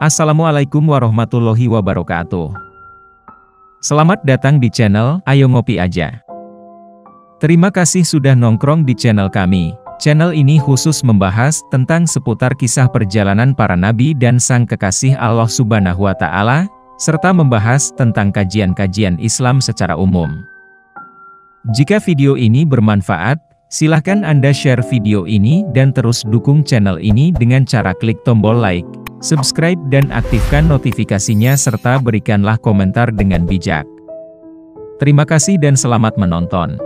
Assalamualaikum warahmatullahi wabarakatuh. Selamat datang di channel Ayo Ngopi Aja. Terima kasih sudah nongkrong di channel kami. Channel ini khusus membahas tentang seputar kisah perjalanan para nabi dan sang kekasih Allah Subhanahu wa Ta'ala, serta membahas tentang kajian-kajian Islam secara umum. Jika video ini bermanfaat, silahkan Anda share video ini dan terus dukung channel ini dengan cara klik tombol like, subscribe dan aktifkan notifikasinya serta berikanlah komentar dengan bijak. Terima kasih dan selamat menonton.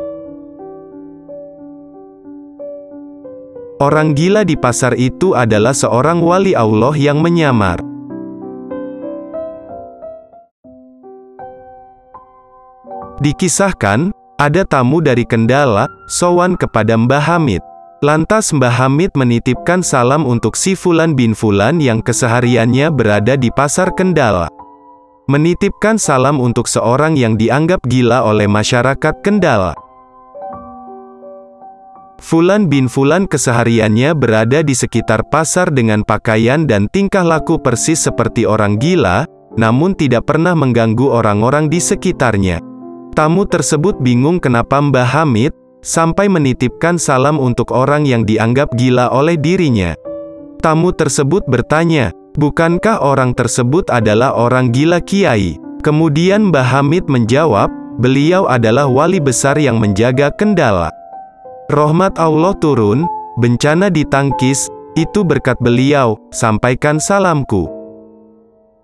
Orang gila di pasar itu adalah seorang wali Allah yang menyamar. Dikisahkan, ada tamu dari Kendala, sowan kepada Mbah Hamid. Lantas Mbah Hamid menitipkan salam untuk si Fulan bin Fulan yang kesehariannya berada di pasar Kendala. Menitipkan salam untuk seorang yang dianggap gila oleh masyarakat Kendala. Fulan bin Fulan kesehariannya berada di sekitar pasar dengan pakaian dan tingkah laku persis seperti orang gila, namun tidak pernah mengganggu orang-orang di sekitarnya. Tamu tersebut bingung kenapa Mbah Hamid sampai menitipkan salam untuk orang yang dianggap gila oleh dirinya. Tamu tersebut bertanya, bukankah orang tersebut adalah orang gila Kiai? Kemudian Mbah Hamid menjawab, beliau adalah wali besar yang menjaga Kendala. Rahmat Allah turun, bencana ditangkis, itu berkat beliau, sampaikan salamku.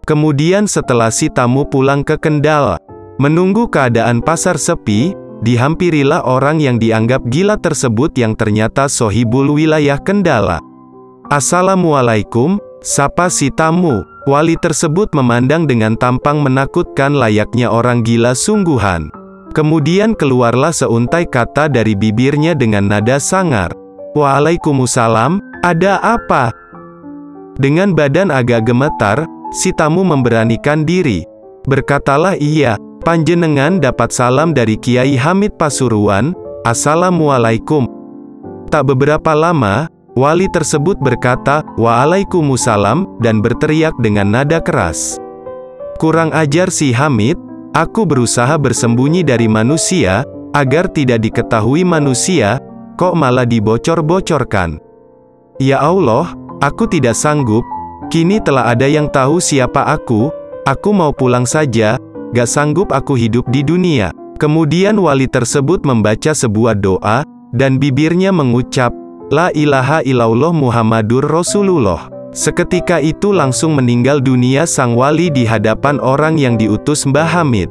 Kemudian setelah si tamu pulang ke Kendala, menunggu keadaan pasar sepi, dihampirilah orang yang dianggap gila tersebut yang ternyata sohibul wilayah Kendala. Assalamualaikum, sapa si tamu. Wali tersebut memandang dengan tampang menakutkan layaknya orang gila sungguhan. Kemudian keluarlah seuntai kata dari bibirnya dengan nada sangar. Waalaikumsalam, ada apa? Dengan badan agak gemetar, si tamu memberanikan diri. Berkatalah ia, panjenengan dapat salam dari Kiai Hamid Pasuruan, Assalamualaikum. Tak beberapa lama, wali tersebut berkata, Waalaikumsalam, dan berteriak dengan nada keras. Kurang ajar si Hamid, aku berusaha bersembunyi dari manusia, agar tidak diketahui manusia, kok malah dibocor-bocorkan. Ya Allah, aku tidak sanggup, kini telah ada yang tahu siapa aku mau pulang saja, gak sanggup aku hidup di dunia. Kemudian wali tersebut membaca sebuah doa, dan bibirnya mengucap, La ilaha illallah Muhammadur Rasulullah. Seketika itu langsung meninggal dunia sang wali di hadapan orang yang diutus Mbah Hamid.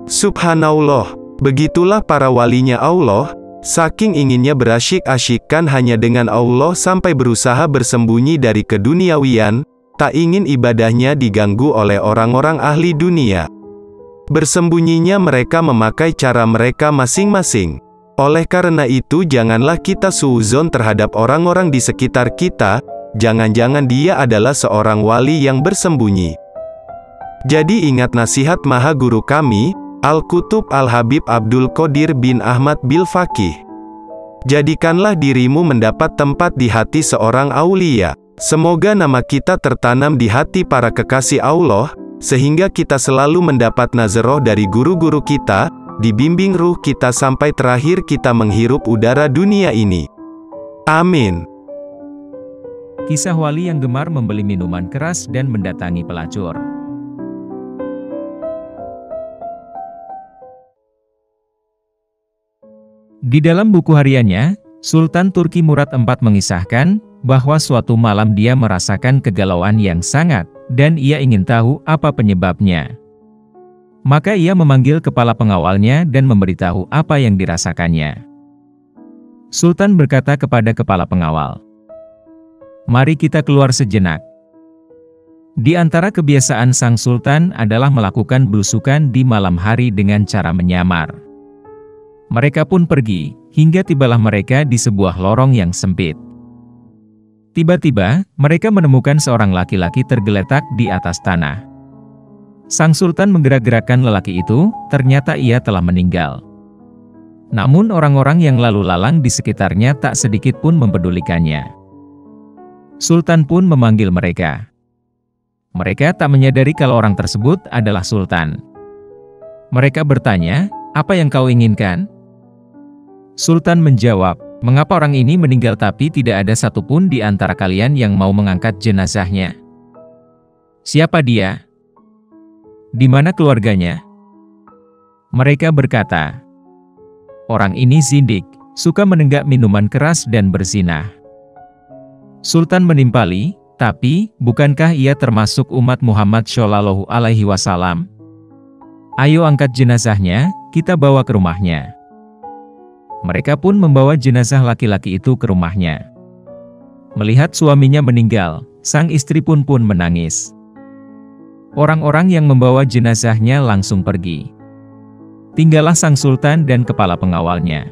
Subhanallah, begitulah para walinya Allah, saking inginnya berasyik-asyikkan hanya dengan Allah sampai berusaha bersembunyi dari keduniawian, tak ingin ibadahnya diganggu oleh orang-orang ahli dunia. Bersembunyinya mereka memakai cara mereka masing-masing. Oleh karena itu janganlah kita suudzon terhadap orang-orang di sekitar kita, jangan-jangan dia adalah seorang wali yang bersembunyi. Jadi ingat nasihat Maha Guru kami, Al-Qutub Al-Habib Abdul Qadir bin Ahmad Bil Faqih. Jadikanlah dirimu mendapat tempat di hati seorang aulia. Semoga nama kita tertanam di hati para kekasih Allah, sehingga kita selalu mendapat nazarah dari guru-guru kita, dibimbing ruh kita sampai terakhir kita menghirup udara dunia ini. Amin. Kisah wali yang gemar membeli minuman keras dan mendatangi pelacur. Di dalam buku hariannya, Sultan Turki Murad IV mengisahkan bahwa suatu malam dia merasakan kegalauan yang sangat, dan ia ingin tahu apa penyebabnya. Maka ia memanggil kepala pengawalnya dan memberitahu apa yang dirasakannya. Sultan berkata kepada kepala pengawal, "Mari kita keluar sejenak." Di antara kebiasaan sang sultan adalah melakukan belusukan di malam hari dengan cara menyamar. Mereka pun pergi, hingga tibalah mereka di sebuah lorong yang sempit. Tiba-tiba, mereka menemukan seorang laki-laki tergeletak di atas tanah. Sang sultan menggerak-gerakkan lelaki itu, ternyata ia telah meninggal. Namun orang-orang yang lalu lalang di sekitarnya tak sedikit pun mempedulikannya. Sultan pun memanggil mereka. Mereka tak menyadari kalau orang tersebut adalah sultan. Mereka bertanya, "Apa yang kau inginkan?" Sultan menjawab, "Mengapa orang ini meninggal tapi tidak ada satupun di antara kalian yang mau mengangkat jenazahnya? Siapa dia? Di mana keluarganya?" Mereka berkata, "Orang ini zindik, suka menenggak minuman keras dan berzinah." Sultan menimpali, "Tapi, bukankah ia termasuk umat Muhammad Shallallahu Alaihi Wasallam? Ayo angkat jenazahnya, kita bawa ke rumahnya." Mereka pun membawa jenazah laki-laki itu ke rumahnya. Melihat suaminya meninggal, sang istri pun menangis. Orang-orang yang membawa jenazahnya langsung pergi. Tinggallah sang sultan dan kepala pengawalnya.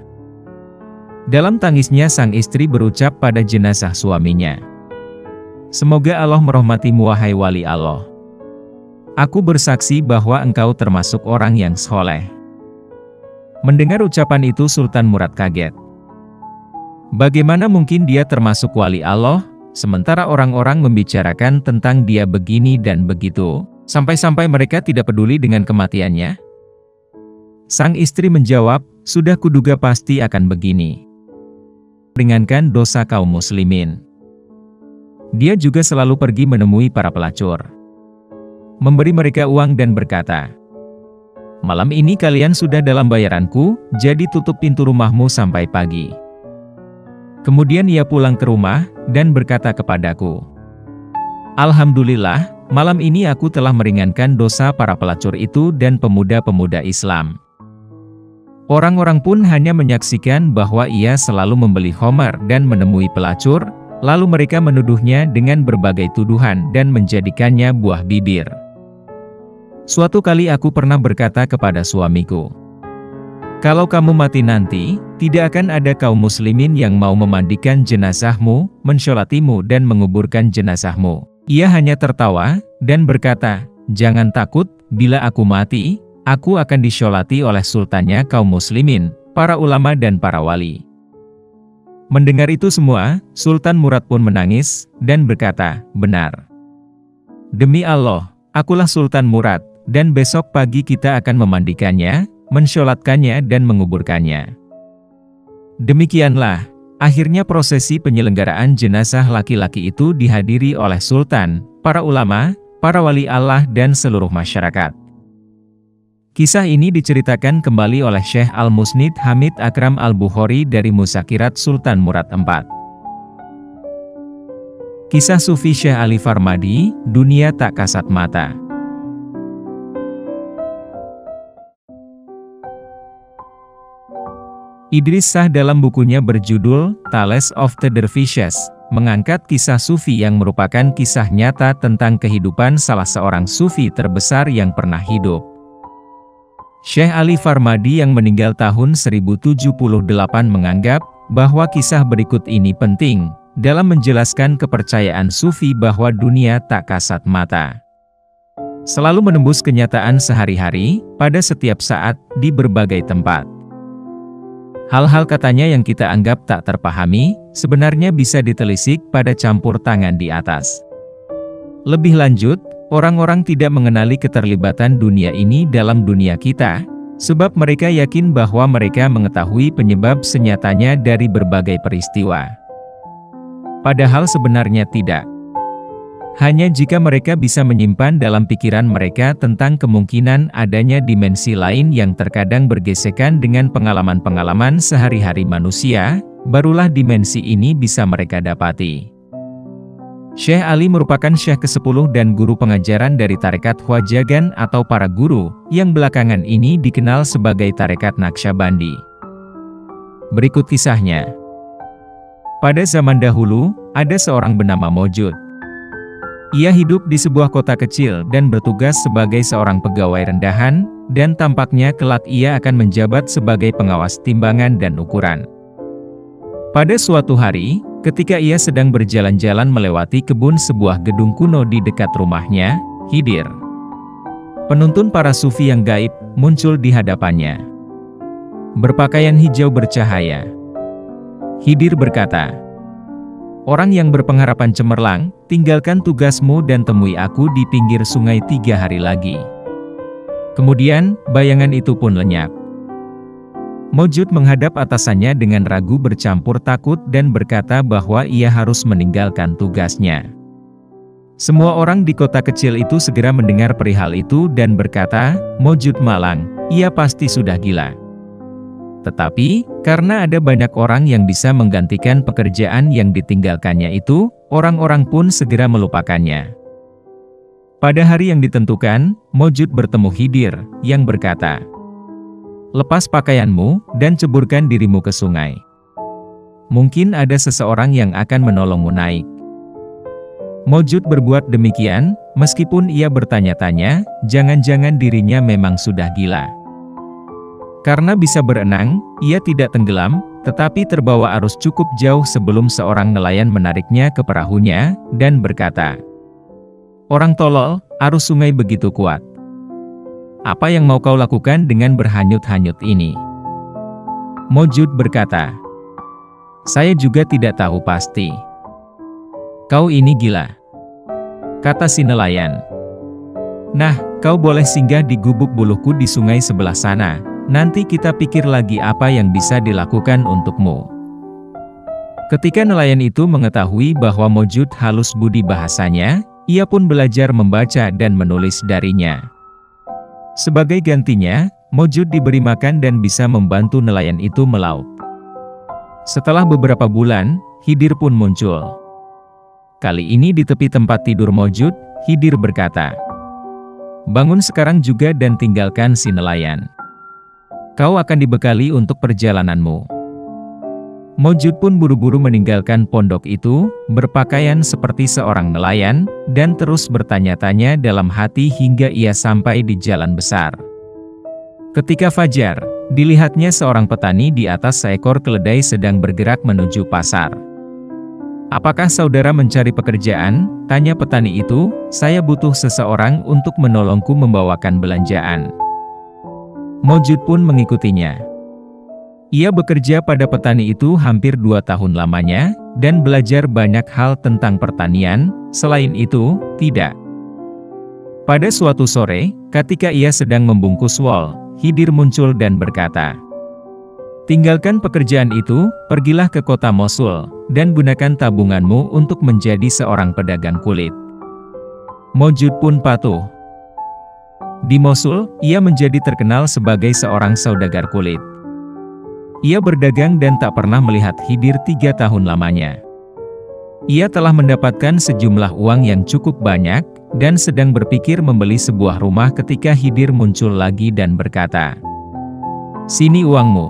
Dalam tangisnya sang istri berucap pada jenazah suaminya, "Semoga Allah merahmatimu wahai wali Allah. Aku bersaksi bahwa engkau termasuk orang yang soleh." Mendengar ucapan itu Sultan Murad kaget. Bagaimana mungkin dia termasuk wali Allah, sementara orang-orang membicarakan tentang dia begini dan begitu, sampai-sampai mereka tidak peduli dengan kematiannya? Sang istri menjawab, "Sudah kuduga pasti akan begini. Ringankan dosa kaum muslimin." Dia juga selalu pergi menemui para pelacur, memberi mereka uang dan berkata, "Malam ini kalian sudah dalam bayaranku, jadi tutup pintu rumahmu sampai pagi." Kemudian ia pulang ke rumah, dan berkata kepadaku, "Alhamdulillah, malam ini aku telah meringankan dosa para pelacur itu dan pemuda-pemuda Islam." Orang-orang pun hanya menyaksikan bahwa ia selalu membeli khamar dan menemui pelacur, lalu mereka menuduhnya dengan berbagai tuduhan dan menjadikannya buah bibir. Suatu kali aku pernah berkata kepada suamiku, "Kalau kamu mati nanti, tidak akan ada kaum muslimin yang mau memandikan jenazahmu, mensyolatimu dan menguburkan jenazahmu." Ia hanya tertawa, dan berkata, "Jangan takut, bila aku mati, aku akan disyolati oleh sultannya kaum muslimin, para ulama dan para wali." Mendengar itu semua, Sultan Murad pun menangis, dan berkata, "Benar. Demi Allah, akulah Sultan Murad, dan besok pagi kita akan memandikannya, mensyolatkannya dan menguburkannya." Demikianlah, akhirnya prosesi penyelenggaraan jenazah laki-laki itu dihadiri oleh Sultan, para ulama, para wali Allah dan seluruh masyarakat. Kisah ini diceritakan kembali oleh Syekh Al-Musnid Hamid Akram Al-Bukhari dari Muzakirat Sultan Murad IV. Kisah Sufi Syekh Ali Farmadi, Dunia Tak Kasat Mata. Idris Shah dalam bukunya berjudul Tales of the Dervishes, mengangkat kisah Sufi yang merupakan kisah nyata tentang kehidupan salah seorang Sufi terbesar yang pernah hidup. Syekh Ali Farmadi yang meninggal tahun 1078 menganggap bahwa kisah berikut ini penting dalam menjelaskan kepercayaan Sufi bahwa dunia tak kasat mata, selalu menembus kenyataan sehari-hari, pada setiap saat, di berbagai tempat. Hal-hal katanya yang kita anggap tak terpahami, sebenarnya bisa ditelisik pada campur tangan di atas. Lebih lanjut, orang-orang tidak mengenali keterlibatan dunia ini dalam dunia kita, sebab mereka yakin bahwa mereka mengetahui penyebab senyatanya dari berbagai peristiwa. Padahal sebenarnya tidak. Hanya jika mereka bisa menyimpan dalam pikiran mereka tentang kemungkinan adanya dimensi lain yang terkadang bergesekan dengan pengalaman-pengalaman sehari-hari manusia, barulah dimensi ini bisa mereka dapati. Syekh Ali merupakan syekh ke-10 dan guru pengajaran dari tarekat Khwajagan atau para guru, yang belakangan ini dikenal sebagai tarekat Naqsyabandi. Berikut kisahnya. Pada zaman dahulu, ada seorang bernama Mojud. Ia hidup di sebuah kota kecil dan bertugas sebagai seorang pegawai rendahan, dan tampaknya kelak ia akan menjabat sebagai pengawas timbangan dan ukuran. Pada suatu hari, ketika ia sedang berjalan-jalan melewati kebun sebuah gedung kuno di dekat rumahnya, Khidir, penuntun para sufi yang gaib, muncul di hadapannya. Berpakaian hijau bercahaya. Khidir berkata, Orang yang berpengharapan cemerlang, tinggalkan tugasmu dan temui aku di pinggir sungai 3 hari lagi. Kemudian, bayangan itu pun lenyap. Mojud menghadap atasannya dengan ragu bercampur takut dan berkata bahwa ia harus meninggalkan tugasnya. Semua orang di kota kecil itu segera mendengar perihal itu dan berkata, Mojud malang, ia pasti sudah gila. Tetapi, karena ada banyak orang yang bisa menggantikan pekerjaan yang ditinggalkannya itu, orang-orang pun segera melupakannya. Pada hari yang ditentukan, Mojud bertemu Khidir, yang berkata, lepas pakaianmu, dan ceburkan dirimu ke sungai. Mungkin ada seseorang yang akan menolongmu naik. Mojud berbuat demikian, meskipun ia bertanya-tanya, jangan-jangan dirinya memang sudah gila. Karena bisa berenang, ia tidak tenggelam, tetapi terbawa arus cukup jauh sebelum seorang nelayan menariknya ke perahunya, dan berkata, orang tolol, arus sungai begitu kuat. Apa yang mau kau lakukan dengan berhanyut-hanyut ini? Mojud berkata, saya juga tidak tahu pasti. Kau ini gila, kata si nelayan. Nah, kau boleh singgah di gubuk buluhku di sungai sebelah sana. Nanti kita pikir lagi apa yang bisa dilakukan untukmu. Ketika nelayan itu mengetahui bahwa Mojud halus budi bahasanya, ia pun belajar membaca dan menulis darinya. Sebagai gantinya, Mojud diberi makan dan bisa membantu nelayan itu melaut. Setelah beberapa bulan, Khidir pun muncul. Kali ini di tepi tempat tidur Mojud, Khidir berkata, bangun sekarang juga dan tinggalkan si nelayan. Kau akan dibekali untuk perjalananmu. Mojud pun buru-buru meninggalkan pondok itu, berpakaian seperti seorang nelayan, dan terus bertanya-tanya dalam hati hingga ia sampai di jalan besar. Ketika fajar, dilihatnya seorang petani di atas seekor keledai sedang bergerak menuju pasar. Apakah saudara mencari pekerjaan? Tanya petani itu, saya butuh seseorang untuk menolongku membawakan belanjaan. Mojud pun mengikutinya. Ia bekerja pada petani itu hampir 2 tahun lamanya, dan belajar banyak hal tentang pertanian, selain itu, tidak. Pada suatu sore, ketika ia sedang membungkus wol, Khidir muncul dan berkata, tinggalkan pekerjaan itu, pergilah ke kota Mosul, dan gunakan tabunganmu untuk menjadi seorang pedagang kulit. Mojud pun patuh. Di Mosul, ia menjadi terkenal sebagai seorang saudagar kulit. Ia berdagang dan tak pernah melihat Khidir 3 tahun lamanya. Ia telah mendapatkan sejumlah uang yang cukup banyak, dan sedang berpikir membeli sebuah rumah ketika Khidir muncul lagi dan berkata, sini uangmu.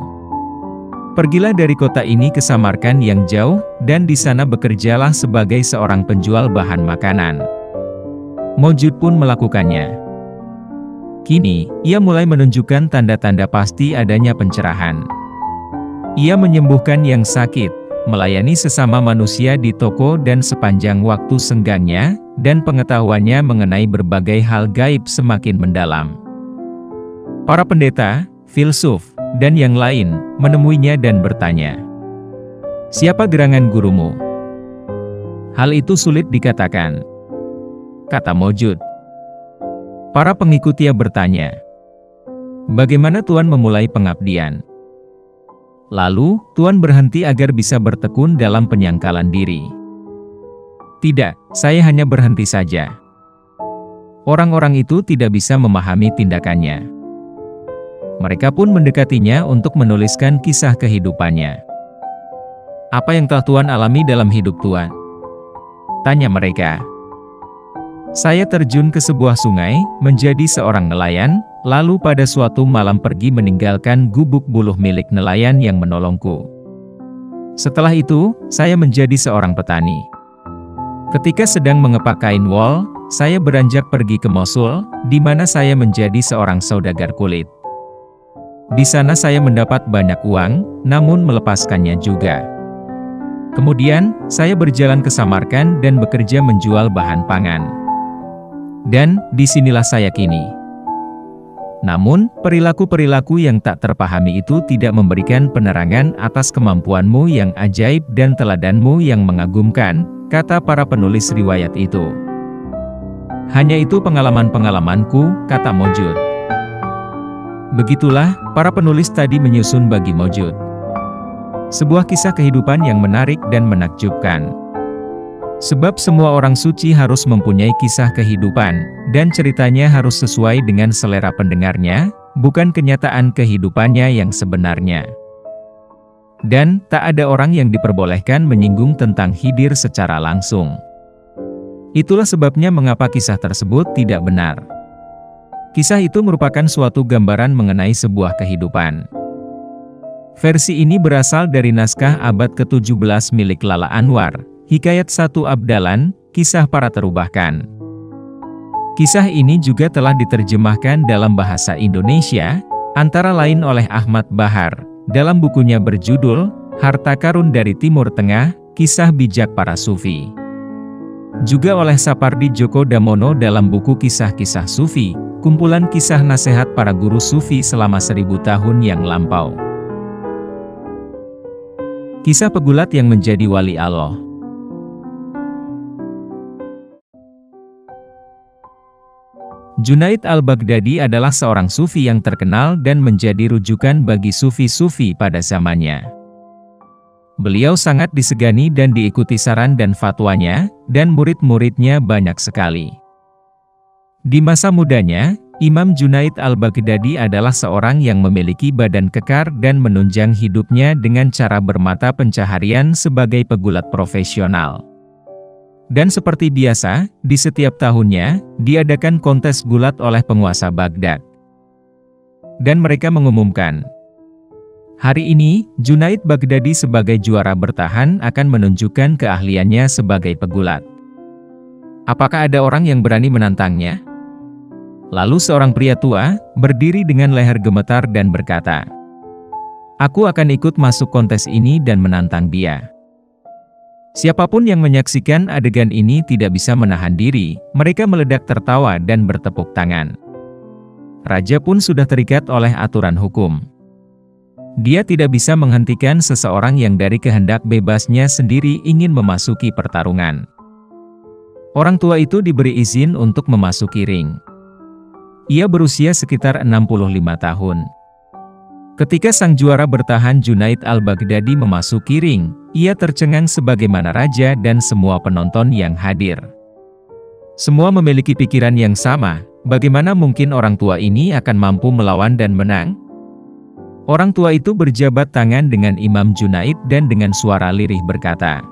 Pergilah dari kota ini ke Samarkand yang jauh, dan di sana bekerjalah sebagai seorang penjual bahan makanan. Mojud pun melakukannya. Kini, ia mulai menunjukkan tanda-tanda pasti adanya pencerahan. Ia menyembuhkan yang sakit, melayani sesama manusia di toko dan sepanjang waktu senggangnya, dan pengetahuannya mengenai berbagai hal gaib semakin mendalam. Para pendeta, filsuf, dan yang lain, menemuinya dan bertanya, siapa gerangan gurumu? Hal itu sulit dikatakan, kata Mojud. Para pengikutnya bertanya, bagaimana Tuan memulai pengabdian? Lalu, Tuan berhenti agar bisa bertekun dalam penyangkalan diri. Tidak, saya hanya berhenti saja. Orang-orang itu tidak bisa memahami tindakannya. Mereka pun mendekatinya untuk menuliskan kisah kehidupannya. Apa yang telah Tuan alami dalam hidup Tuan? Tanya mereka. Saya terjun ke sebuah sungai, menjadi seorang nelayan, lalu pada suatu malam pergi meninggalkan gubuk buluh milik nelayan yang menolongku. Setelah itu, saya menjadi seorang petani. Ketika sedang mengepak kain wol, saya beranjak pergi ke Mosul, di mana saya menjadi seorang saudagar kulit. Di sana saya mendapat banyak uang, namun melepaskannya juga. Kemudian, saya berjalan ke Samarkand dan bekerja menjual bahan pangan. Dan, disinilah saya kini. Namun, perilaku-perilaku yang tak terpahami itu tidak memberikan penerangan atas kemampuanmu yang ajaib dan teladanmu yang mengagumkan, kata para penulis riwayat itu. Hanya itu pengalaman-pengalamanku, kata Maujud. Begitulah, para penulis tadi menyusun bagi Maujud sebuah kisah kehidupan yang menarik dan menakjubkan. Sebab semua orang suci harus mempunyai kisah kehidupan, dan ceritanya harus sesuai dengan selera pendengarnya, bukan kenyataan kehidupannya yang sebenarnya. Dan, tak ada orang yang diperbolehkan menyinggung tentang Khidir secara langsung. Itulah sebabnya mengapa kisah tersebut tidak benar. Kisah itu merupakan suatu gambaran mengenai sebuah kehidupan. Versi ini berasal dari naskah abad ke-17 milik Lala Anwar, Hikayat 1 Abdalan, Kisah Para Terubahkan. Kisah ini juga telah diterjemahkan dalam bahasa Indonesia, antara lain oleh Ahmad Bahar, dalam bukunya berjudul, Harta Karun dari Timur Tengah, Kisah Bijak Para Sufi. Juga oleh Sapardi Djoko Damono dalam buku Kisah-Kisah Sufi, kumpulan kisah nasihat para guru Sufi selama 1000 tahun yang lampau. Kisah pegulat yang menjadi wali Allah. Junaid al-Baghdadi adalah seorang sufi yang terkenal dan menjadi rujukan bagi sufi-sufi pada zamannya. Beliau sangat disegani dan diikuti saran dan fatwanya, dan murid-muridnya banyak sekali. Di masa mudanya, Imam Junaid al-Baghdadi adalah seorang yang memiliki badan kekar dan menunjang hidupnya dengan cara bermata pencaharian sebagai pegulat profesional. Dan seperti biasa, di setiap tahunnya, diadakan kontes gulat oleh penguasa Baghdad. Dan mereka mengumumkan, hari ini, Junaid Baghdadi sebagai juara bertahan akan menunjukkan keahliannya sebagai pegulat. Apakah ada orang yang berani menantangnya? Lalu seorang pria tua, berdiri dengan leher gemetar dan berkata, "Aku akan ikut masuk kontes ini dan menantang dia." Siapapun yang menyaksikan adegan ini tidak bisa menahan diri, mereka meledak tertawa dan bertepuk tangan. Raja pun sudah terikat oleh aturan hukum. Dia tidak bisa menghentikan seseorang yang dari kehendak bebasnya sendiri ingin memasuki pertarungan. Orang tua itu diberi izin untuk memasuki ring. Ia berusia sekitar 65 tahun. Ketika sang juara bertahan Junaid al-Baghdadi memasuki ring, ia tercengang sebagaimana raja dan semua penonton yang hadir. Semua memiliki pikiran yang sama, bagaimana mungkin orang tua ini akan mampu melawan dan menang? Orang tua itu berjabat tangan dengan Imam Junaid dan dengan suara lirih berkata,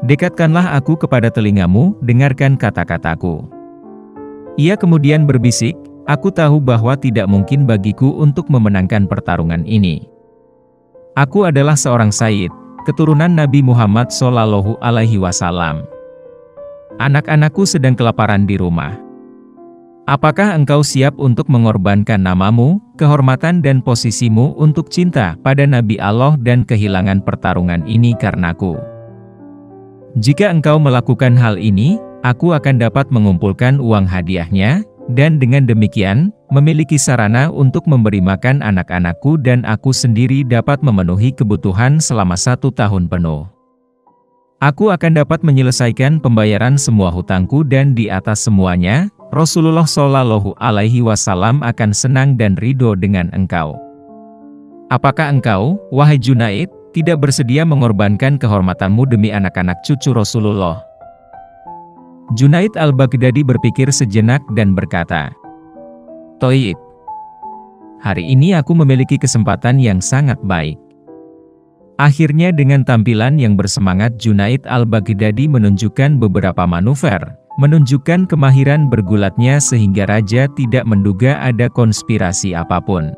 "Dekatkanlah aku kepada telingamu, dengarkan kata-kataku." Ia kemudian berbisik, "Aku tahu bahwa tidak mungkin bagiku untuk memenangkan pertarungan ini. Aku adalah seorang Sayyid, keturunan Nabi Muhammad SAW. Anak-anakku sedang kelaparan di rumah. Apakah engkau siap untuk mengorbankan namamu, kehormatan dan posisimu untuk cinta pada Nabi Allah dan kehilangan pertarungan ini karenaku? Jika engkau melakukan hal ini, aku akan dapat mengumpulkan uang hadiahnya, dan dengan demikian, memiliki sarana untuk memberi makan anak-anakku dan aku sendiri dapat memenuhi kebutuhan selama 1 tahun penuh. Aku akan dapat menyelesaikan pembayaran semua hutangku dan di atas semuanya, Rasulullah SAW akan senang dan ridho dengan engkau. Apakah engkau, wahai Junaid, tidak bersedia mengorbankan kehormatanmu demi anak-anak cucu Rasulullah?" Junaid al-Baghdadi berpikir sejenak dan berkata, "Toib. Hari ini aku memiliki kesempatan yang sangat baik." Akhirnya dengan tampilan yang bersemangat Junaid al-Baghdadi menunjukkan beberapa manuver, menunjukkan kemahiran bergulatnya sehingga raja tidak menduga ada konspirasi apapun.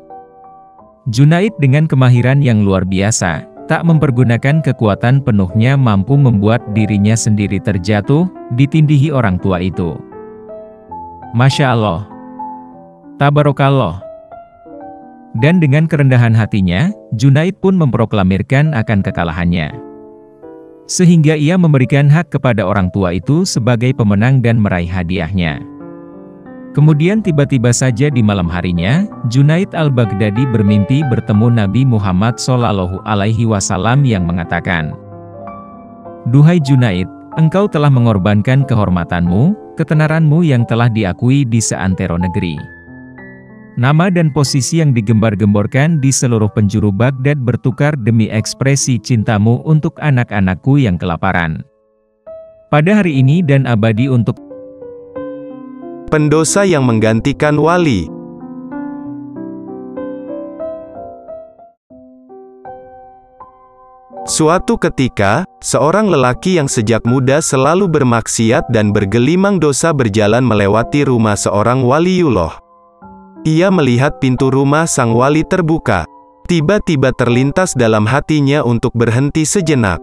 Junaid dengan kemahiran yang luar biasa, tak mempergunakan kekuatan penuhnya mampu membuat dirinya sendiri terjatuh, ditindihi orang tua itu. Masya Allah. Tabarakallah. Dan dengan kerendahan hatinya, Junaid pun memproklamirkan akan kekalahannya. Sehingga ia memberikan hak kepada orang tua itu sebagai pemenang dan meraih hadiahnya. Kemudian tiba-tiba saja di malam harinya, Junaid al-Baghdadi bermimpi bertemu Nabi Muhammad SAW yang mengatakan, "Duhai Junaid, engkau telah mengorbankan kehormatanmu, ketenaranmu yang telah diakui di seantero negeri. Nama dan posisi yang digembar-gemborkan di seluruh penjuru Baghdad bertukar demi ekspresi cintamu untuk anak-anakku yang kelaparan. Pada hari ini dan abadi untuk pendosa yang menggantikan wali." Suatu ketika, seorang lelaki yang sejak muda selalu bermaksiat dan bergelimang dosa berjalan melewati rumah seorang waliullah. Ia melihat pintu rumah sang wali terbuka. Tiba-tiba terlintas dalam hatinya untuk berhenti sejenak.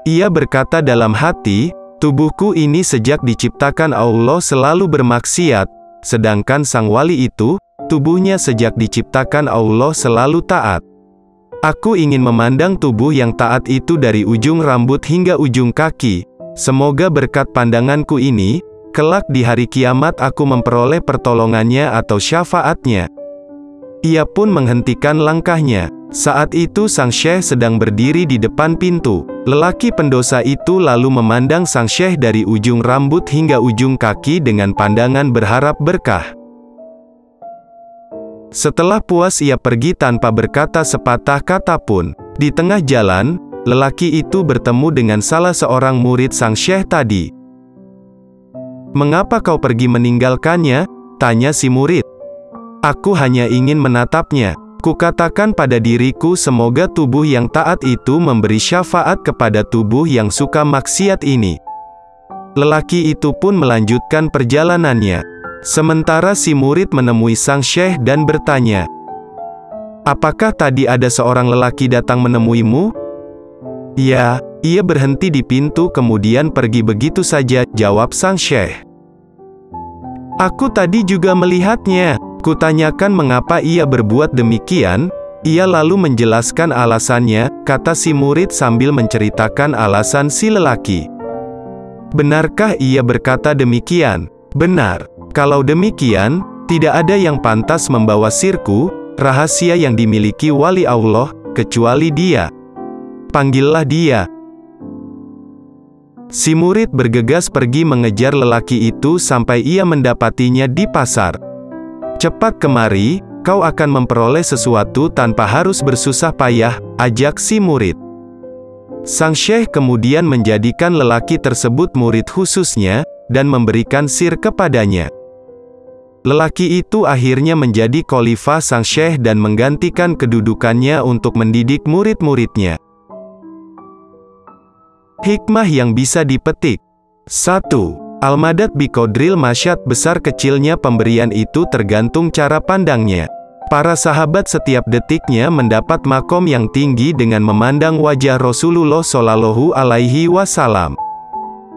Ia berkata dalam hati, "Tubuhku ini sejak diciptakan Allah selalu bermaksiat, sedangkan sang wali itu, tubuhnya sejak diciptakan Allah selalu taat. Aku ingin memandang tubuh yang taat itu dari ujung rambut hingga ujung kaki. Semoga berkat pandanganku ini, kelak di hari kiamat aku memperoleh pertolongannya atau syafaatnya." Ia pun menghentikan langkahnya. Saat itu sang syekh sedang berdiri di depan pintu. Lelaki pendosa itu lalu memandang sang syekh dari ujung rambut hingga ujung kaki dengan pandangan berharap berkah. Setelah puas ia pergi tanpa berkata sepatah kata pun. Di tengah jalan, lelaki itu bertemu dengan salah seorang murid sang syekh tadi. "Mengapa kau pergi meninggalkannya?" tanya si murid. "Aku hanya ingin menatapnya. Kukatakan pada diriku semoga tubuh yang taat itu memberi syafaat kepada tubuh yang suka maksiat ini." Lelaki itu pun melanjutkan perjalanannya. Sementara si murid menemui sang syekh dan bertanya, "Apakah tadi ada seorang lelaki datang menemuimu?" "Ya, ia berhenti di pintu kemudian pergi begitu saja," jawab sang syekh. "Aku tadi juga melihatnya. Kutanyakan mengapa ia berbuat demikian, ia lalu menjelaskan alasannya," kata si murid sambil menceritakan alasan si lelaki. "Benarkah ia berkata demikian?" "Benar. Kalau demikian, tidak ada yang pantas membawa sirku, rahasia yang dimiliki wali Allah, kecuali dia. Panggillah dia." Si murid bergegas pergi mengejar lelaki itu sampai ia mendapatinya di pasar. "Cepat kemari, kau akan memperoleh sesuatu tanpa harus bersusah payah," ajak si murid. Sang syekh kemudian menjadikan lelaki tersebut murid khususnya, dan memberikan sir kepadanya. Lelaki itu akhirnya menjadi khalifah sang syekh dan menggantikan kedudukannya untuk mendidik murid-muridnya. Hikmah yang bisa dipetik. 1. Al-madad biqadril masyad, besar kecilnya pemberian itu tergantung cara pandangnya. Para sahabat setiap detiknya mendapat makom yang tinggi dengan memandang wajah Rasulullah Shallallahu Alaihi Wasallam.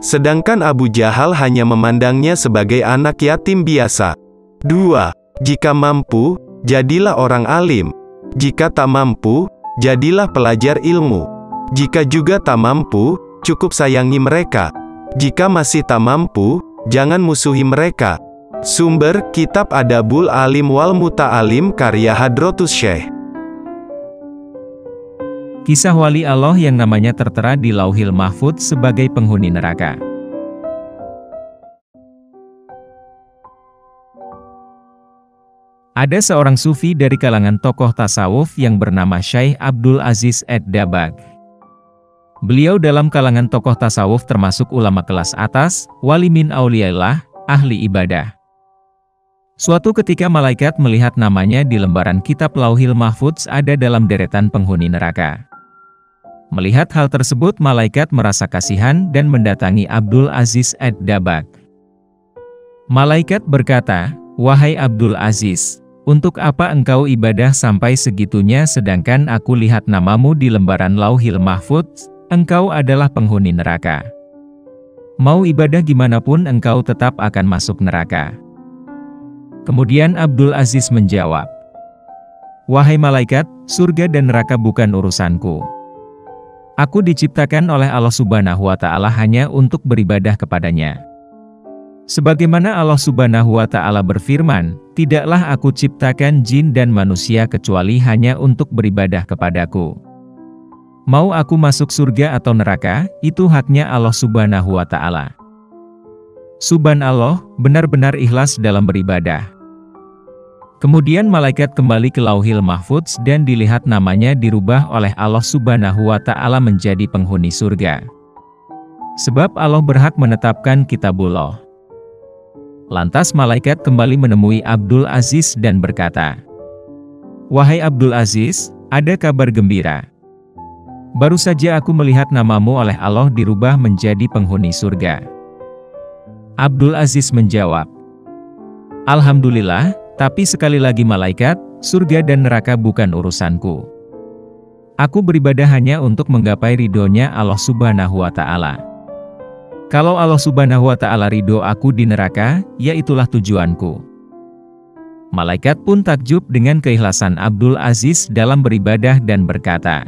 Sedangkan Abu Jahal hanya memandangnya sebagai anak yatim biasa. 2. Jika mampu, jadilah orang alim. Jika tak mampu, jadilah pelajar ilmu. Jika juga tak mampu, cukup sayangi mereka. Jika masih tak mampu, jangan musuhi mereka. Sumber, Kitab Adabul Alim wal Muta'alim karya Hadratus Syekh. Kisah wali Allah yang namanya tertera di Lauhil Mahfudz sebagai penghuni neraka. Ada seorang sufi dari kalangan tokoh tasawuf yang bernama Syekh Abdul Aziz Ad-Dabbagh. Beliau dalam kalangan tokoh tasawuf termasuk ulama kelas atas, wali min auliyaillah, ahli ibadah. Suatu ketika malaikat melihat namanya di lembaran kitab Lauhil Mahfudz ada dalam deretan penghuni neraka. Melihat hal tersebut malaikat merasa kasihan dan mendatangi Abdul Aziz Ad-Dabbagh. Malaikat berkata, "Wahai Abdul Aziz, untuk apa engkau ibadah sampai segitunya sedangkan aku lihat namamu di lembaran Lauhil Mahfudz, engkau adalah penghuni neraka. Mau ibadah gimana pun engkau tetap akan masuk neraka." Kemudian Abdul Aziz menjawab, "Wahai malaikat, surga dan neraka bukan urusanku. Aku diciptakan oleh Allah Subhanahu wa Ta'ala hanya untuk beribadah kepadanya. Sebagaimana Allah Subhanahu wa Ta'ala berfirman, "Tidaklah aku ciptakan jin dan manusia kecuali hanya untuk beribadah kepadaku. Mau aku masuk surga atau neraka, itu haknya Allah Subhanahu wa Ta'ala." Subhanallah, benar-benar ikhlas dalam beribadah. Kemudian malaikat kembali ke Lauhil Mahfudz dan dilihat namanya dirubah oleh Allah Subhanahu wa Ta'ala menjadi penghuni surga. Sebab Allah berhak menetapkan kitabullah. Lantas malaikat kembali menemui Abdul Aziz dan berkata, "Wahai Abdul Aziz, ada kabar gembira. Baru saja aku melihat namamu oleh Allah dirubah menjadi penghuni surga." Abdul Aziz menjawab, "Alhamdulillah, tapi sekali lagi malaikat, surga dan neraka bukan urusanku. Aku beribadah hanya untuk menggapai ridhonya Allah Subhanahu wa Ta'ala. Kalau Allah Subhanahu wa Ta'ala ridho aku di neraka, ya itulah tujuanku." Malaikat pun takjub dengan keikhlasan Abdul Aziz dalam beribadah dan berkata,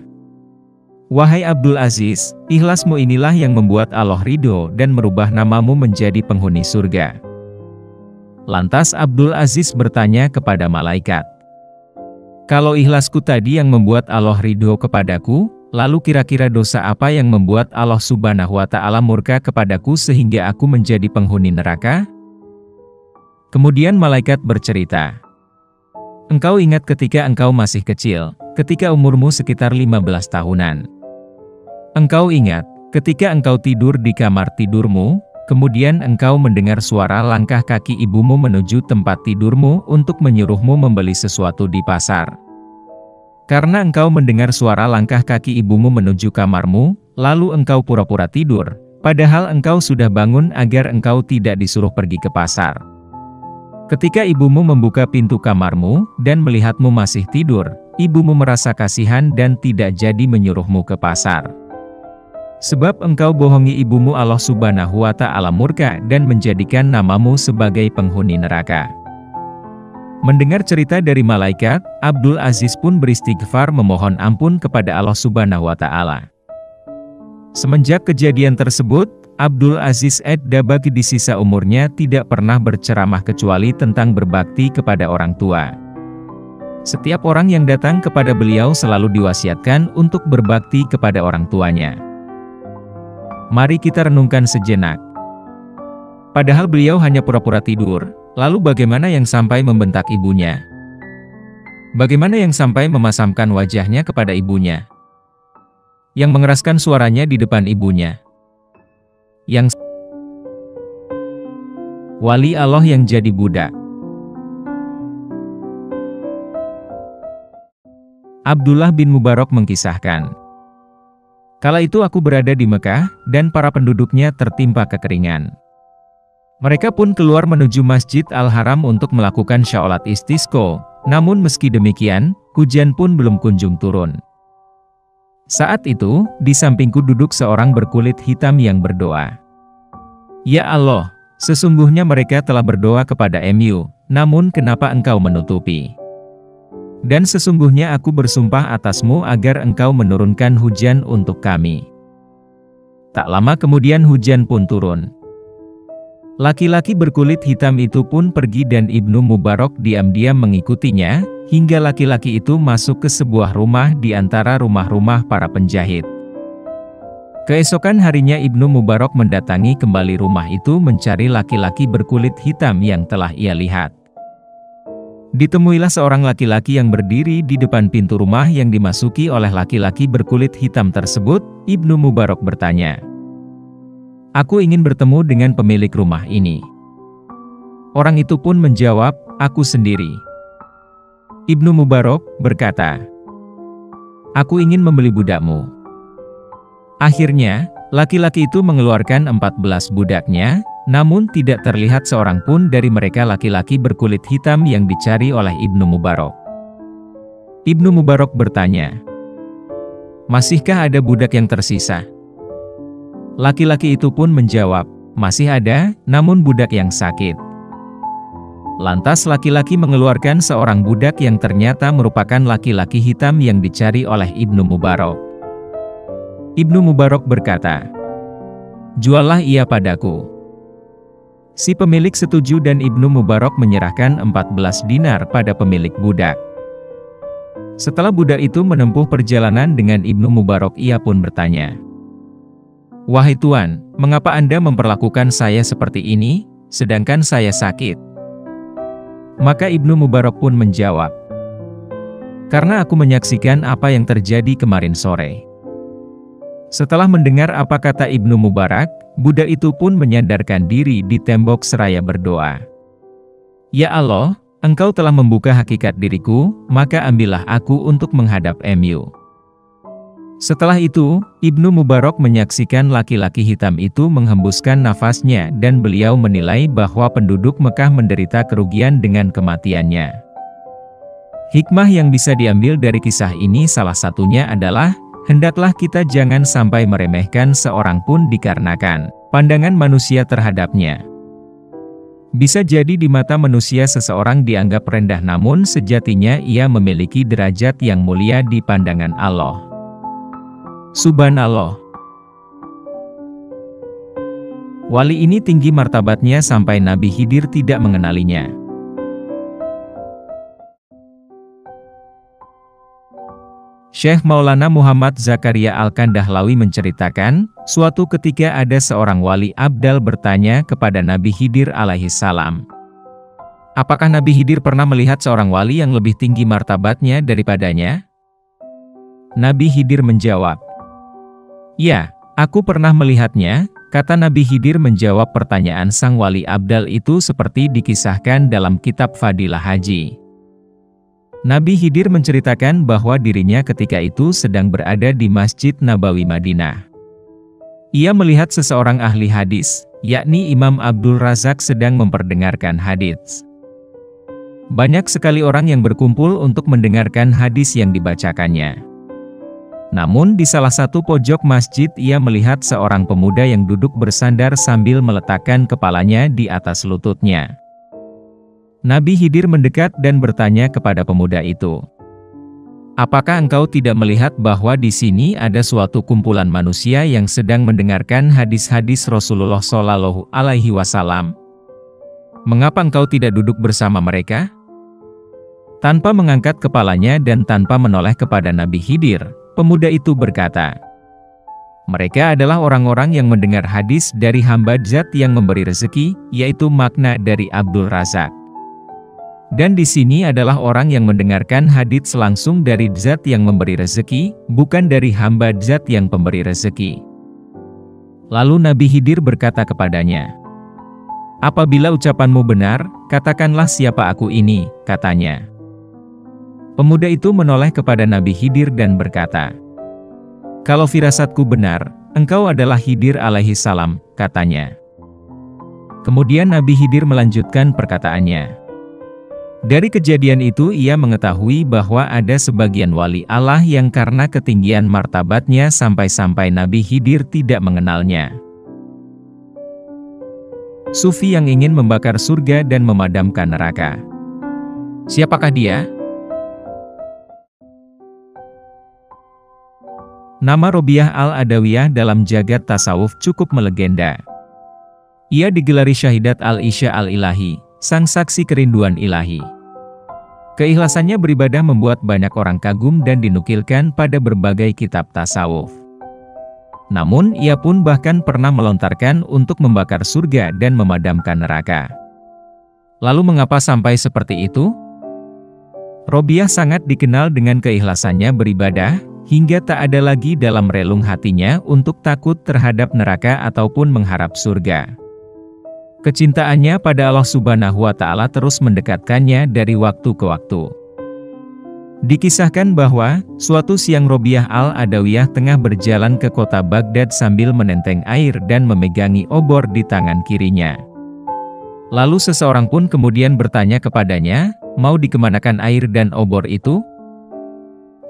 "Wahai Abdul Aziz, ikhlasmu inilah yang membuat Allah ridho dan merubah namamu menjadi penghuni surga." Lantas Abdul Aziz bertanya kepada malaikat, "Kalau ikhlasku tadi yang membuat Allah ridho kepadaku, lalu kira-kira dosa apa yang membuat Allah Subhanahu wa Ta'ala murka kepadaku sehingga aku menjadi penghuni neraka?" Kemudian malaikat bercerita, "Engkau ingat ketika engkau masih kecil, ketika umurmu sekitar 15 tahunan. Engkau ingat ketika engkau tidur di kamar tidurmu, kemudian engkau mendengar suara langkah kaki ibumu menuju tempat tidurmu untuk menyuruhmu membeli sesuatu di pasar. Karena engkau mendengar suara langkah kaki ibumu menuju kamarmu, lalu engkau pura-pura tidur, padahal engkau sudah bangun agar engkau tidak disuruh pergi ke pasar. Ketika ibumu membuka pintu kamarmu, dan melihatmu masih tidur, ibumu merasa kasihan dan tidak jadi menyuruhmu ke pasar. Sebab engkau bohongi ibumu, Allah Subhanahu wa Ta'ala murka dan menjadikan namamu sebagai penghuni neraka." Mendengar cerita dari malaikat, Abdul Aziz pun beristighfar memohon ampun kepada Allah Subhanahu wa Ta'ala. Semenjak kejadian tersebut, Abdul Aziz Ad-Dabbagh di sisa umurnya tidak pernah berceramah kecuali tentang berbakti kepada orang tua. Setiap orang yang datang kepada beliau selalu diwasiatkan untuk berbakti kepada orang tuanya. Mari kita renungkan sejenak. Padahal beliau hanya pura-pura tidur, lalu bagaimana yang sampai membentak ibunya? Bagaimana yang sampai memasamkan wajahnya kepada ibunya? Yang mengeraskan suaranya di depan ibunya? Yang wali Allah yang jadi budak. Abdullah bin Mubarak mengkisahkan, "Kala itu aku berada di Mekah, dan para penduduknya tertimpa kekeringan. Mereka pun keluar menuju Masjid Al-Haram untuk melakukan syaulat istisqa, namun meski demikian, hujan pun belum kunjung turun. Saat itu, di sampingku duduk seorang berkulit hitam yang berdoa. Ya Allah, sesungguhnya mereka telah berdoa kepada MU, namun kenapa engkau menutupi? Dan sesungguhnya aku bersumpah atasmu agar engkau menurunkan hujan untuk kami." Tak lama kemudian hujan pun turun. Laki-laki berkulit hitam itu pun pergi dan Ibnu Mubarak diam-diam mengikutinya, hingga laki-laki itu masuk ke sebuah rumah di antara rumah-rumah para penjahit. Keesokan harinya Ibnu Mubarak mendatangi kembali rumah itu mencari laki-laki berkulit hitam yang telah ia lihat. Ditemuilah seorang laki-laki yang berdiri di depan pintu rumah yang dimasuki oleh laki-laki berkulit hitam tersebut. Ibnu Mubarak bertanya, "Aku ingin bertemu dengan pemilik rumah ini." Orang itu pun menjawab, "Aku sendiri." Ibnu Mubarak berkata, "Aku ingin membeli budakmu." Akhirnya, laki-laki itu mengeluarkan 14 budaknya, namun tidak terlihat seorang pun dari mereka laki-laki berkulit hitam yang dicari oleh Ibnu Mubarak. Ibnu Mubarak bertanya, "Masihkah ada budak yang tersisa?" Laki-laki itu pun menjawab, "Masih ada, namun budak yang sakit." Lantas laki-laki mengeluarkan seorang budak yang ternyata merupakan laki-laki hitam yang dicari oleh Ibnu Mubarak. Ibnu Mubarak berkata, "Juallah ia padaku." Si pemilik setuju dan Ibnu Mubarak menyerahkan 14 dinar pada pemilik budak. Setelah budak itu menempuh perjalanan dengan Ibnu Mubarak, ia pun bertanya, "Wahai Tuan, mengapa Anda memperlakukan saya seperti ini, sedangkan saya sakit?" Maka Ibnu Mubarak pun menjawab, "Karena aku menyaksikan apa yang terjadi kemarin sore." Setelah mendengar apa kata Ibnu Mubarak, budak itu pun menyandarkan diri di tembok seraya berdoa, "Ya Allah, Engkau telah membuka hakikat diriku, maka ambillah aku untuk menghadap MU." Setelah itu, Ibnu Mubarak menyaksikan laki-laki hitam itu menghembuskan nafasnya dan beliau menilai bahwa penduduk Mekah menderita kerugian dengan kematiannya. Hikmah yang bisa diambil dari kisah ini salah satunya adalah, hendaklah kita jangan sampai meremehkan seorang pun dikarenakan pandangan manusia terhadapnya. Bisa jadi di mata manusia seseorang dianggap rendah, namun sejatinya ia memiliki derajat yang mulia di pandangan Allah. Subhanallah. Wali ini tinggi martabatnya sampai Nabi Khidir tidak mengenalinya. Syekh Maulana Muhammad Zakaria Al-Kandahlawi menceritakan, suatu ketika ada seorang wali abdal bertanya kepada Nabi Khidir alaihi salam, "Apakah Nabi Khidir pernah melihat seorang wali yang lebih tinggi martabatnya daripadanya?" Nabi Khidir menjawab, "Ya, aku pernah melihatnya," kata Nabi Khidir menjawab pertanyaan sang wali abdal itu seperti dikisahkan dalam kitab Fadilah Haji. Nabi Khidir menceritakan bahwa dirinya ketika itu sedang berada di Masjid Nabawi Madinah. Ia melihat seseorang ahli hadis, yakni Imam Abdul Razak sedang memperdengarkan hadits. Banyak sekali orang yang berkumpul untuk mendengarkan hadis yang dibacakannya. Namun di salah satu pojok masjid ia melihat seorang pemuda yang duduk bersandar sambil meletakkan kepalanya di atas lututnya. Nabi Khidir mendekat dan bertanya kepada pemuda itu, "Apakah engkau tidak melihat bahwa di sini ada suatu kumpulan manusia yang sedang mendengarkan hadis-hadis Rasulullah Shallallahu Alaihi Wasallam? Mengapa engkau tidak duduk bersama mereka?" Tanpa mengangkat kepalanya dan tanpa menoleh kepada Nabi Khidir, pemuda itu berkata, "Mereka adalah orang-orang yang mendengar hadis dari hamba Zat yang memberi rezeki, yaitu makna dari Abdul Razak. Dan di sini adalah orang yang mendengarkan hadits langsung dari Zat yang memberi rezeki, bukan dari hamba Zat yang pemberi rezeki." Lalu Nabi Khidir berkata kepadanya, "Apabila ucapanmu benar, katakanlah siapa aku ini," katanya. Pemuda itu menoleh kepada Nabi Khidir dan berkata, "Kalau firasatku benar, engkau adalah Khidir alaihi salam," katanya. Kemudian Nabi Khidir melanjutkan perkataannya. Dari kejadian itu ia mengetahui bahwa ada sebagian wali Allah yang karena ketinggian martabatnya sampai-sampai Nabi Khidir tidak mengenalnya. Sufi yang ingin membakar surga dan memadamkan neraka. Siapakah dia? Nama Robiah Al-Adawiyah dalam jagat tasawuf cukup melegenda. Ia digelari Syahidat Al-Isya Al-Ilahi, sang saksi kerinduan ilahi. Keikhlasannya beribadah membuat banyak orang kagum dan dinukilkan pada berbagai kitab tasawuf. Namun ia pun bahkan pernah melontarkan untuk membakar surga dan memadamkan neraka. Lalu mengapa sampai seperti itu? Robiah sangat dikenal dengan keikhlasannya beribadah, hingga tak ada lagi dalam relung hatinya untuk takut terhadap neraka ataupun mengharap surga. Kecintaannya pada Allah Subhanahu wa Ta'ala terus mendekatkannya dari waktu ke waktu. Dikisahkan bahwa, suatu siang Robiah Al-Adawiyah tengah berjalan ke kota Baghdad sambil menenteng air dan memegangi obor di tangan kirinya. Lalu seseorang pun kemudian bertanya kepadanya, "Mau dikemanakan air dan obor itu?"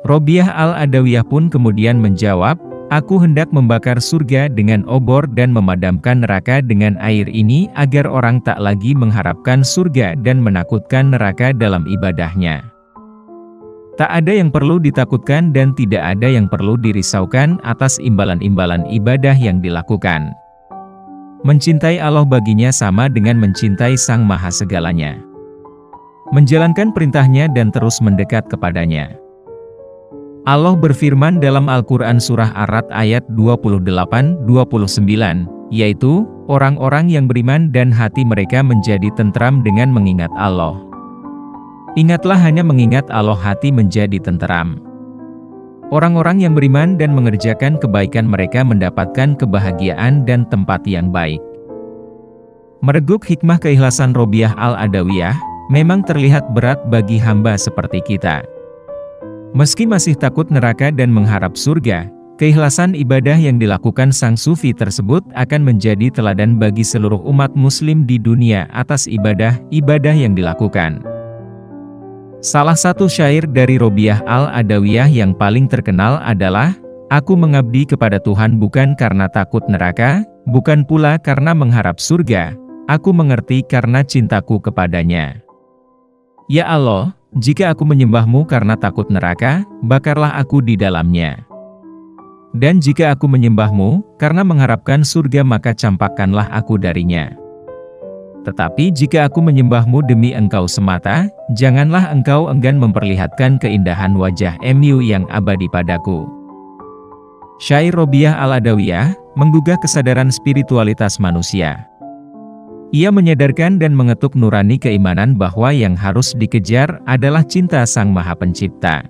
Robiah Al-Adawiyah pun kemudian menjawab, "Aku hendak membakar surga dengan obor dan memadamkan neraka dengan air ini agar orang tak lagi mengharapkan surga dan menakutkan neraka dalam ibadahnya." Tak ada yang perlu ditakutkan dan tidak ada yang perlu dirisaukan atas imbalan-imbalan ibadah yang dilakukan. Mencintai Allah baginya sama dengan mencintai Sang Maha Segalanya. Menjalankan perintahnya dan terus mendekat kepadanya. Allah berfirman dalam Al-Quran Surah Ar-Ra'd ayat 28-29, yaitu, orang-orang yang beriman dan hati mereka menjadi tentram dengan mengingat Allah. Ingatlah hanya mengingat Allah hati menjadi tentram. Orang-orang yang beriman dan mengerjakan kebaikan mereka mendapatkan kebahagiaan dan tempat yang baik. Mereguk hikmah keikhlasan Robiah Al-Adawiyah, memang terlihat berat bagi hamba seperti kita. Meski masih takut neraka dan mengharap surga, keikhlasan ibadah yang dilakukan sang sufi tersebut akan menjadi teladan bagi seluruh umat muslim di dunia atas ibadah-ibadah yang dilakukan. Salah satu syair dari Robiah Al-Adawiyah yang paling terkenal adalah, "Aku mengabdi kepada Tuhan bukan karena takut neraka, bukan pula karena mengharap surga, aku mengerti karena cintaku kepadanya. Ya Allah, jika aku menyembahmu karena takut neraka, bakarlah aku di dalamnya. Dan jika aku menyembahmu karena mengharapkan surga maka campakkanlah aku darinya. Tetapi jika aku menyembahmu demi engkau semata, janganlah engkau enggan memperlihatkan keindahan wajah MU yang abadi padaku." Syair Robiah Al-Adawiyah menggugah kesadaran spiritualitas manusia. Ia menyadarkan dan mengetuk nurani keimanan bahwa yang harus dikejar adalah cinta Sang Maha Pencipta.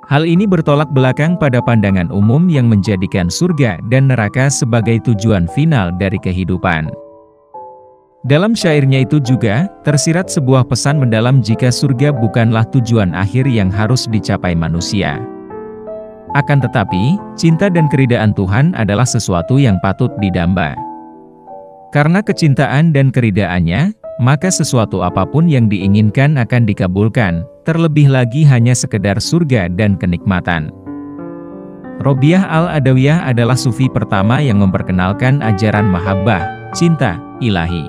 Hal ini bertolak belakang pada pandangan umum yang menjadikan surga dan neraka sebagai tujuan final dari kehidupan. Dalam syairnya itu juga, tersirat sebuah pesan mendalam jika surga bukanlah tujuan akhir yang harus dicapai manusia. Akan tetapi, cinta dan keridaan Tuhan adalah sesuatu yang patut didamba. Karena kecintaan dan keridaannya, maka sesuatu apapun yang diinginkan akan dikabulkan, terlebih lagi hanya sekedar surga dan kenikmatan. Robiah Al-Adawiyah adalah sufi pertama yang memperkenalkan ajaran mahabbah, cinta ilahi.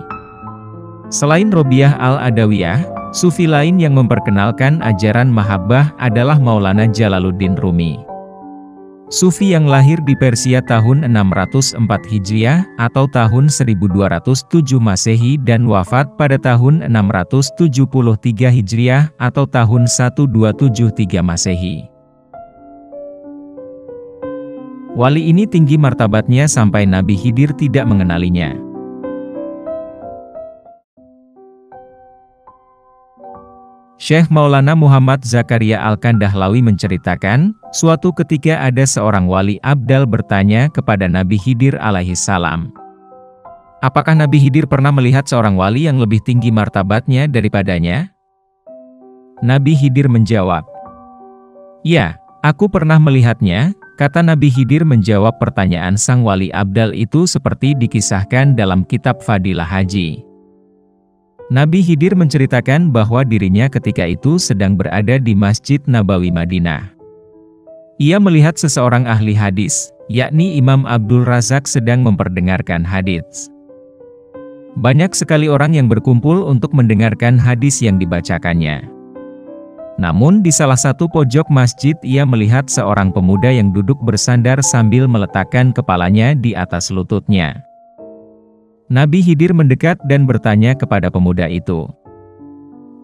Selain Robiah Al-Adawiyah, sufi lain yang memperkenalkan ajaran mahabbah adalah Maulana Jalaluddin Rumi. Sufi yang lahir di Persia tahun 604 Hijriah atau tahun 1207 Masehi dan wafat pada tahun 673 Hijriah atau tahun 1273 Masehi. Wali ini tinggi martabatnya sampai Nabi Khidir tidak mengenalinya. Syekh Maulana Muhammad Zakaria Al-Kandahlawi menceritakan, suatu ketika ada seorang wali abdal bertanya kepada Nabi Khidir alaihi salam. Apakah Nabi Khidir pernah melihat seorang wali yang lebih tinggi martabatnya daripadanya? Nabi Khidir menjawab, "Ya, aku pernah melihatnya," kata Nabi Khidir menjawab pertanyaan sang wali abdal itu seperti dikisahkan dalam kitab Fadilah Haji. Nabi Khidir menceritakan bahwa dirinya ketika itu sedang berada di Masjid Nabawi Madinah. Ia melihat seseorang ahli hadis, yakni Imam Abdul Razak sedang memperdengarkan hadits. Banyak sekali orang yang berkumpul untuk mendengarkan hadis yang dibacakannya. Namun di salah satu pojok masjid ia melihat seorang pemuda yang duduk bersandar sambil meletakkan kepalanya di atas lututnya. Nabi Khidir mendekat dan bertanya kepada pemuda itu,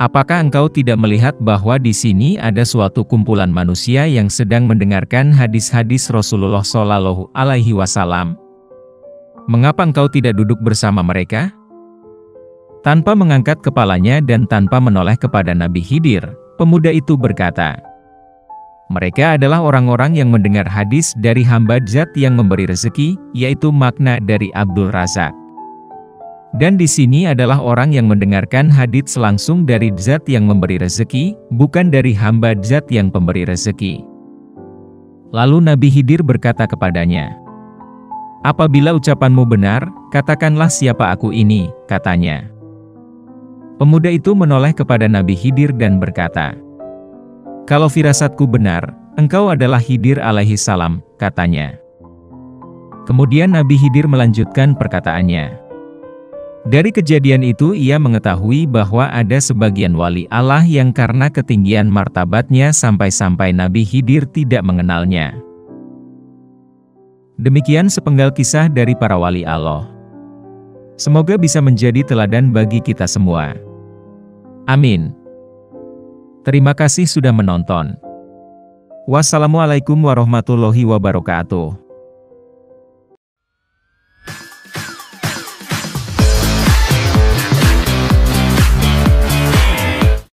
"Apakah engkau tidak melihat bahwa di sini ada suatu kumpulan manusia yang sedang mendengarkan hadis-hadis Rasulullah Shallallahu Alaihi Wasallam? Mengapa engkau tidak duduk bersama mereka?" Tanpa mengangkat kepalanya dan tanpa menoleh kepada Nabi Khidir, pemuda itu berkata, "Mereka adalah orang-orang yang mendengar hadis dari hamba Zat yang memberi rezeki, yaitu makna dari Abdul Razak. Dan di sini adalah orang yang mendengarkan hadits langsung dari Zat yang memberi rezeki, bukan dari hamba Zat yang pemberi rezeki." Lalu Nabi Khidir berkata kepadanya, "Apabila ucapanmu benar, katakanlah siapa aku ini," katanya. Pemuda itu menoleh kepada Nabi Khidir dan berkata, "Kalau firasatku benar, engkau adalah Khidir alaihi salam," katanya. Kemudian Nabi Khidir melanjutkan perkataannya. Dari kejadian itu ia mengetahui bahwa ada sebagian wali Allah yang karena ketinggian martabatnya sampai-sampai Nabi Khidir tidak mengenalnya. Demikian sepenggal kisah dari para wali Allah. Semoga bisa menjadi teladan bagi kita semua. Amin. Terima kasih sudah menonton. Wassalamualaikum warahmatullahi wabarakatuh.